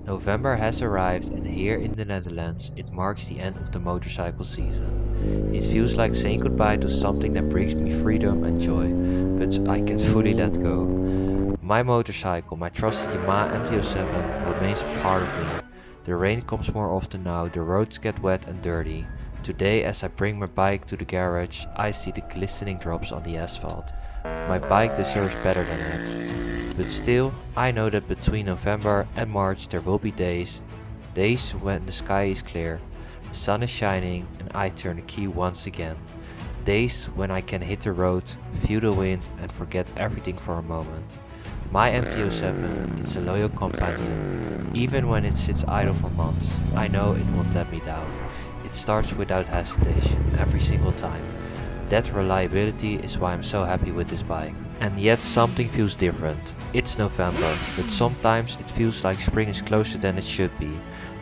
November has arrived, and here in the Netherlands it marks the end of the motorcycle season. It feels like saying goodbye to something that brings me freedom and joy, but I can't fully let go. My motorcycle, my trusted Yamaha MT-07, remains a part of me. The rain comes more often now, the roads get wet and dirty. Today, as I bring my bike to the garage, I see the glistening drops on the asphalt. My bike deserves better than that. But still, I know that between November and March there will be days when the sky is clear, the sun is shining and I turn the key once again. Days when I can hit the road, feel the wind and forget everything for a moment. My MT-07 is a loyal companion. Even when it sits idle for months, I know it won't let me down. It starts without hesitation every single time. That reliability is why I'm so happy with this bike. And yet something feels different. It's November, but sometimes it feels like spring is closer than it should be.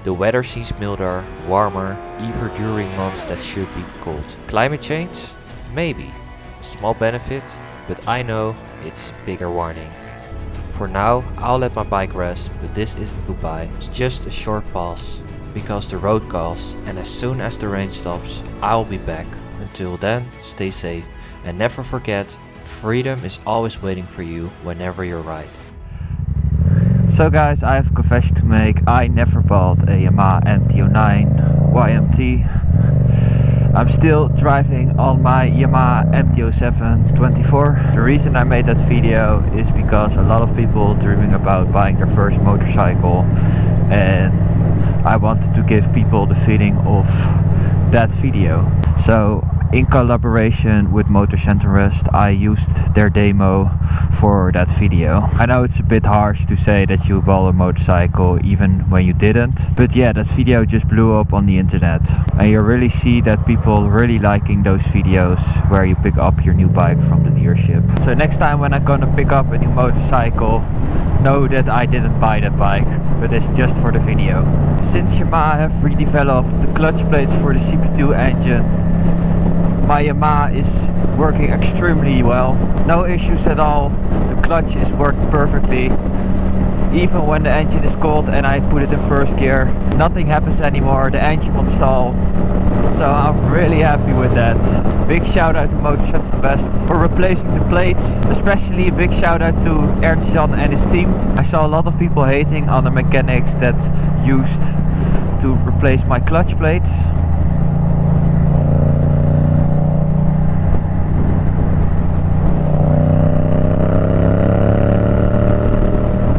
The weather seems milder, warmer, even during months that should be cold. Climate change? Maybe. A small benefit, but I know it's a bigger warning. For now, I'll let my bike rest, but this isn't goodbye. It's just a short pause, because the road calls, and as soon as the rain stops, I'll be back. Until then, stay safe, and never forget, freedom is always waiting for you whenever you ride. So guys, I have a confession to make. I never bought a Yamaha MT-09 YMT. I'm still driving on my Yamaha MT-07 24. The reason I made that video is because a lot of people dreaming about buying their first motorcycle, and I wanted to give people the feeling of that video. So in collaboration with Motor Center West, I used their demo for that video. I know it's a bit harsh to say that you bought a motorcycle even when you didn't, but yeah, that video just blew up on the internet, and you really see that people really liking those videos where you pick up your new bike from the dealership. So next time when I'm gonna pick up a new motorcycle, know that I didn't buy that bike, but it's just for the video. Since Yamaha have redeveloped the clutch plates for the CP2 engine, my Yamaha is working extremely well. No issues at all. The clutch is working perfectly. Even when the engine is cold and I put it in first gear, nothing happens anymore. The engine won't stall. So I'm really happy with that. Big shout out to Motor Center West for replacing the plates. Especially a big shout out to Ernst-Jan and his team. I saw a lot of people hating on the mechanics that used to replace my clutch plates.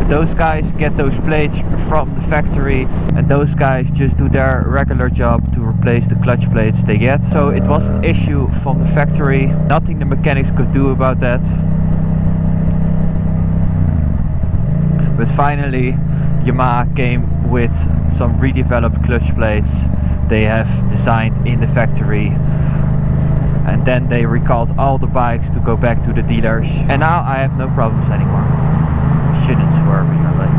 Those guys get those plates from the factory, and those guys just do their regular job to replace the clutch plates they get. So it was an issue from the factory. Nothing the mechanics could do about that. But finally Yamaha came with some redeveloped clutch plates they have designed in the factory, and then they recalled all the bikes to go back to the dealers, and now I have no problems anymore. Shouldn't swerve in your lane.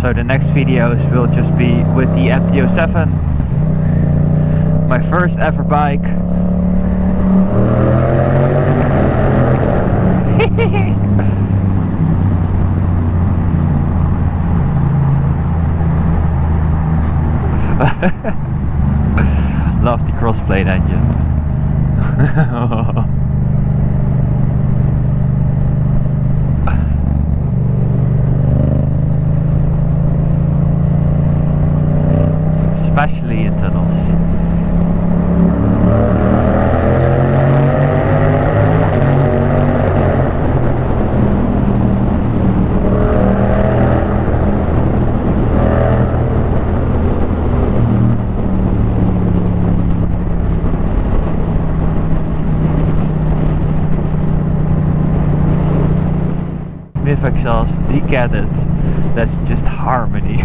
So the next videos will just be with the MT-07, my first ever bike. Love the crossplane engine. Especially in tunnels. exhaust, decatted. That's just harmony.